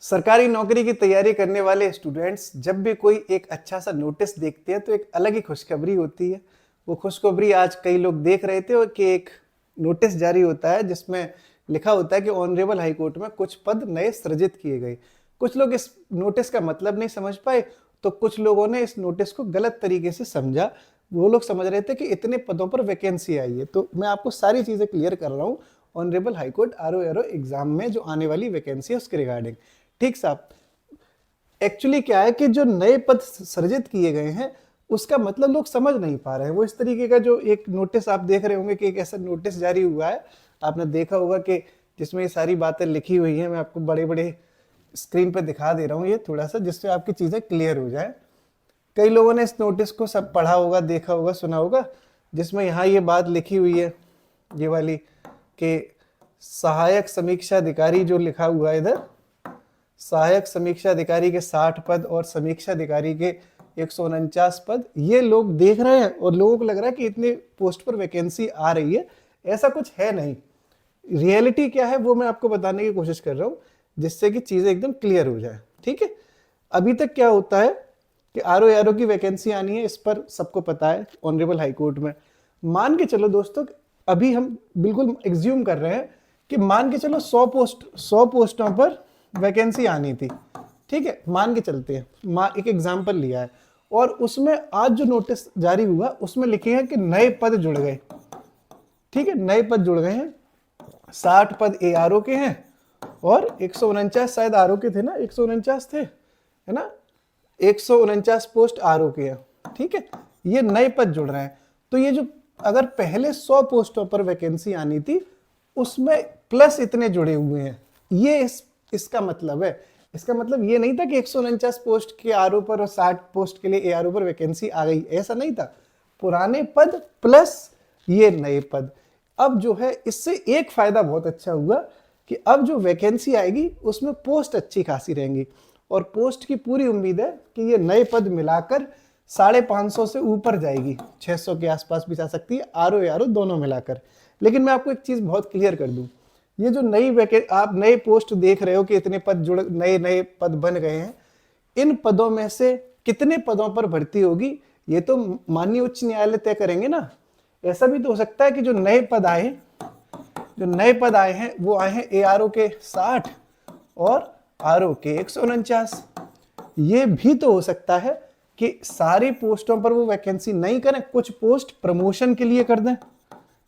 सरकारी नौकरी की तैयारी करने वाले स्टूडेंट्स जब भी कोई एक अच्छा सा नोटिस देखते हैं तो एक अलग ही खुशखबरी होती है। वो खुशखबरी आज कई लोग देख रहे थे कि एक नोटिस जारी होता है जिसमें लिखा होता है कि ऑनरेबल हाई कोर्ट में कुछ पद नए सृजित किए गए। कुछ लोग इस नोटिस का मतलब नहीं समझ पाए, तो कुछ लोगों ने इस नोटिस को गलत तरीके से समझा। वो लोग समझ रहे थे कि इतने पदों पर वैकेंसी आई है। तो मैं आपको सारी चीज़ें क्लियर कर रहा हूँ honourable high court RO exam में जो आने वाली वैकेंसी है उसके रिगार्डिंग। ठीक साहब, एक्चुअली क्या है कि जो नए पद सृजित किए गए हैं उसका मतलब लोग समझ नहीं पा रहे हैं। वो इस तरीके का जो एक नोटिस आप देख रहे होंगे कि एक ऐसा नोटिस जारी हुआ है, आपने देखा होगा कि जिसमें ये सारी बातें लिखी हुई हैं। मैं आपको बड़े बड़े स्क्रीन पे दिखा दे रहा हूँ ये थोड़ा सा, जिससे आपकी चीज़ें क्लियर हो जाए। कई लोगों ने इस नोटिस को सब पढ़ा होगा, देखा होगा, सुना होगा, जिसमें यहाँ ये बात लिखी हुई है, ये वाली, कि सहायक समीक्षा अधिकारी जो लिखा हुआ है इधर, सहायक समीक्षा अधिकारी के 60 पद और समीक्षा अधिकारी के 149 पद, ये लोग देख रहे हैं और लोगों को लग रहा है कि इतने पोस्ट पर वैकेंसी आ रही है। ऐसा कुछ है नहीं। रियलिटी क्या है वो मैं आपको बताने की कोशिश कर रहा हूँ, जिससे कि चीज़ें एकदम क्लियर हो जाए। ठीक है, अभी तक क्या होता है कि आरओ की वैकेंसी आनी है, इस पर सबको पता है ऑनरेबल हाई कोर्ट में। मान के चलो दोस्तों, अभी हम बिल्कुल एग्ज्यूम कर रहे हैं कि मान के चलो 100 पोस्टों पर वैकेंसी आनी थी। ठीक है, मान के चलते हैं, एक एग्जाम्पल लिया है, और उसमें आज जो नोटिस जारी हुआ उसमें लिखे हैं कि नए पद जुड़ गए। ठीक है, नए पद जुड़ गए हैं। 60 पद एआरओ के हैं और 149 शायद आरओ के थे ना, 149 थे, है ना, 149 पोस्ट आरओ के हैं। ठीक है, ये नए पद जुड़ रहे हैं। तो ये जो अगर पहले 100 पोस्टों पर वैकेंसी आनी थी उसमें प्लस इतने जुड़े हुए हैं, ये इसका मतलब है। इसका मतलब ये नहीं था कि 149 पोस्ट के आरओ पर और 60 पोस्ट के लिए एआरओ पर वैकेंसी आ गई, ऐसा नहीं था। पुराने पद प्लस ये नए पद। अब जो है इससे एक फायदा बहुत अच्छा हुआ कि अब जो वैकेंसी आएगी उसमें पोस्ट अच्छी खासी रहेंगी, और पोस्ट की पूरी उम्मीद है कि ये नए पद मिलाकर 550 से ऊपर जाएगी, 600 के आसपास भी जा सकती है, आरओ दोनों मिलाकर। लेकिन मैं आपको एक चीज बहुत क्लियर कर दूं, ये जो आप नए पोस्ट देख रहे हो कि इतने पद नए पद बन गए हैं, इन पदों में से कितने पदों पर भर्ती होगी ये तो माननीय उच्च न्यायालय तय करेंगे ना। ऐसा भी तो हो सकता है कि जो नए पद आए हैं वो आए हैं एआरओ के 60 और आरओ के 149। ये भी तो हो सकता है कि सारी पोस्टों पर वो वैकेंसी नहीं करें, कुछ पोस्ट प्रमोशन के लिए कर दें।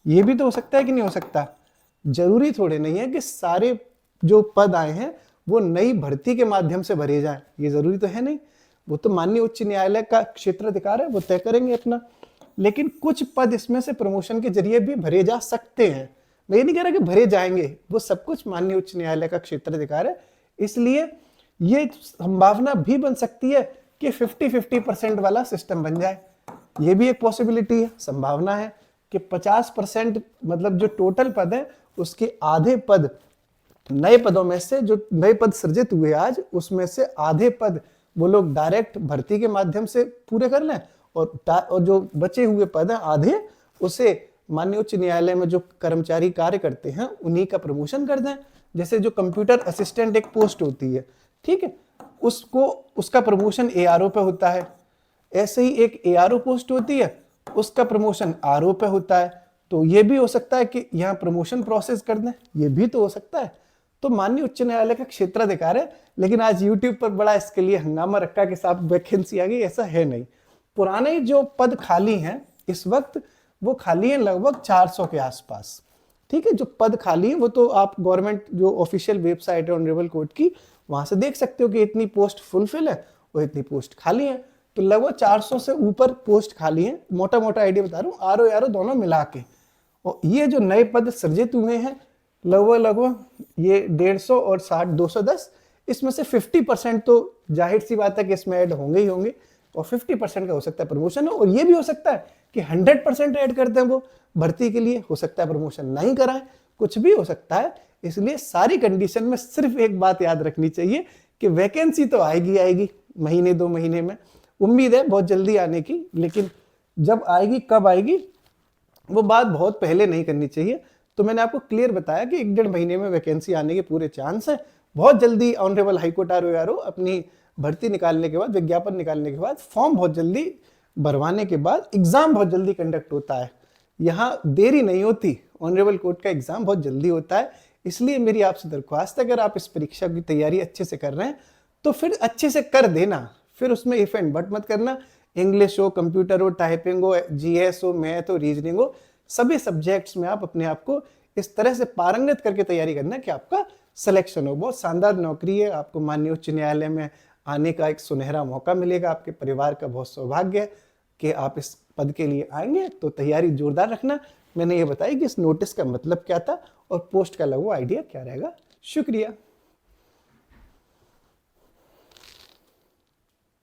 ये भी तो हो सकता है कि नहीं हो सकता। जरूरी थोड़े नहीं है कि सारे जो पद आए हैं वो नई भर्ती के माध्यम से भरे जाएं, ये जरूरी तो है नहीं। वो तो माननीय उच्च न्यायालय का क्षेत्राधिकार है, वो तय करेंगे अपना। लेकिन कुछ पद इसमें से प्रमोशन के जरिए भी भरे जा सकते हैं। मैं ये नहीं कह रहा कि भरे जाएंगे, वो सब कुछ माननीय उच्च न्यायालय का क्षेत्राधिकार है। इसलिए ये संभावना भी बन सकती है कि 50-50% वाला सिस्टम बन जाए। ये भी एक पॉसिबिलिटी है, संभावना है कि 50%, मतलब जो टोटल पद है उसके आधे पद नए पदों में से, जो नए पद सृजित हुए आज उसमें से आधे पद वो लोग डायरेक्ट भर्ती के माध्यम से पूरे कर लें, और जो बचे हुए पद हैं आधे, उसे माननीय उच्च न्यायालय में जो कर्मचारी कार्य करते हैं उन्हीं का प्रमोशन कर दें। जैसे जो कंप्यूटर असिस्टेंट एक पोस्ट होती है, ठीक है, उसका प्रमोशन एआरओ पे होता है। ऐसे ही एक एआरओ पोस्ट होती है, उसका प्रमोशन आरओ पे होता है। तो ये भी हो सकता है कि यहाँ प्रमोशन प्रोसेस कर दें, ये भी तो हो सकता है। तो माननीय उच्च न्यायालय का क्षेत्राधिकार है। लेकिन आज यूट्यूब पर बड़ा इसके लिए हंगामा रखा कि साहब वैकेंसी आ गई, ऐसा है नहीं। पुराने जो पद खाली हैं इस वक्त, वो खाली हैं लगभग 400 के आसपास। ठीक है, जो पद खाली है वो तो आप गवर्नमेंट जो ऑफिशियल वेबसाइट है ऑनरेबल कोर्ट की, वहां से देख सकते हो कि इतनी पोस्ट फुलफिल है और इतनी पोस्ट खाली है। तो लगभग 400 से ऊपर पोस्ट खाली है, मोटा मोटा आइडिया बता रहा हूँ, आरओ दोनों मिला के। और ये जो नए पद सृजित हुए हैं लगभग ये 150 और 60, 210, इसमें से 50% तो जाहिर सी बात है कि इसमें ऐड होंगे ही होंगे, और 50% का हो सकता है प्रमोशन हो, और ये भी हो सकता है कि 100% ऐड करते हैं वो भर्ती के लिए, हो सकता है प्रमोशन नहीं कराएं, कुछ भी हो सकता है। इसलिए सारी कंडीशन में सिर्फ एक बात याद रखनी चाहिए कि वैकेंसी तो आएगी महीने 2 महीने में, उम्मीद है बहुत जल्दी आने की। लेकिन जब आएगी, कब आएगी, वो बात बहुत पहले नहीं करनी चाहिए। तो मैंने आपको क्लियर बताया कि 1-1.5 महीने में वैकेंसी आने के पूरे चांस है। बहुत जल्दी ऑनरेबल हाईकोर्ट RO अपनी भर्ती निकालने के बाद, विज्ञापन निकालने के बाद, फॉर्म बहुत जल्दी भरवाने के बाद एग्जाम बहुत जल्दी कंडक्ट होता है। यहाँ देरी नहीं होती, ऑनरेबल कोर्ट का एग्जाम बहुत जल्दी होता है। इसलिए मेरी आपसे दरख्वास्त है, अगर आप इस परीक्षा की तैयारी अच्छे से कर रहे हैं तो फिर अच्छे से कर देना, फिर उसमें इफ एंड बट मत करना। इंग्लिश हो, कंप्यूटर हो, टाइपिंग हो, GS हो, मैथ हो, रीजनिंग हो, सभी सब्जेक्ट्स में आप अपने आप को इस तरह से पारंगत करके तैयारी करना कि आपका सिलेक्शन हो। बहुत शानदार नौकरी है, आपको माननीय उच्च न्यायालय में आने का एक सुनहरा मौका मिलेगा। आपके परिवार का बहुत सौभाग्य है कि आप इस पद के लिए आएंगे, तो तैयारी जोरदार रखना। मैंने ये बताया कि इस नोटिस का मतलब क्या था और पोस्ट का लघु आइडिया क्या रहेगा। शुक्रिया।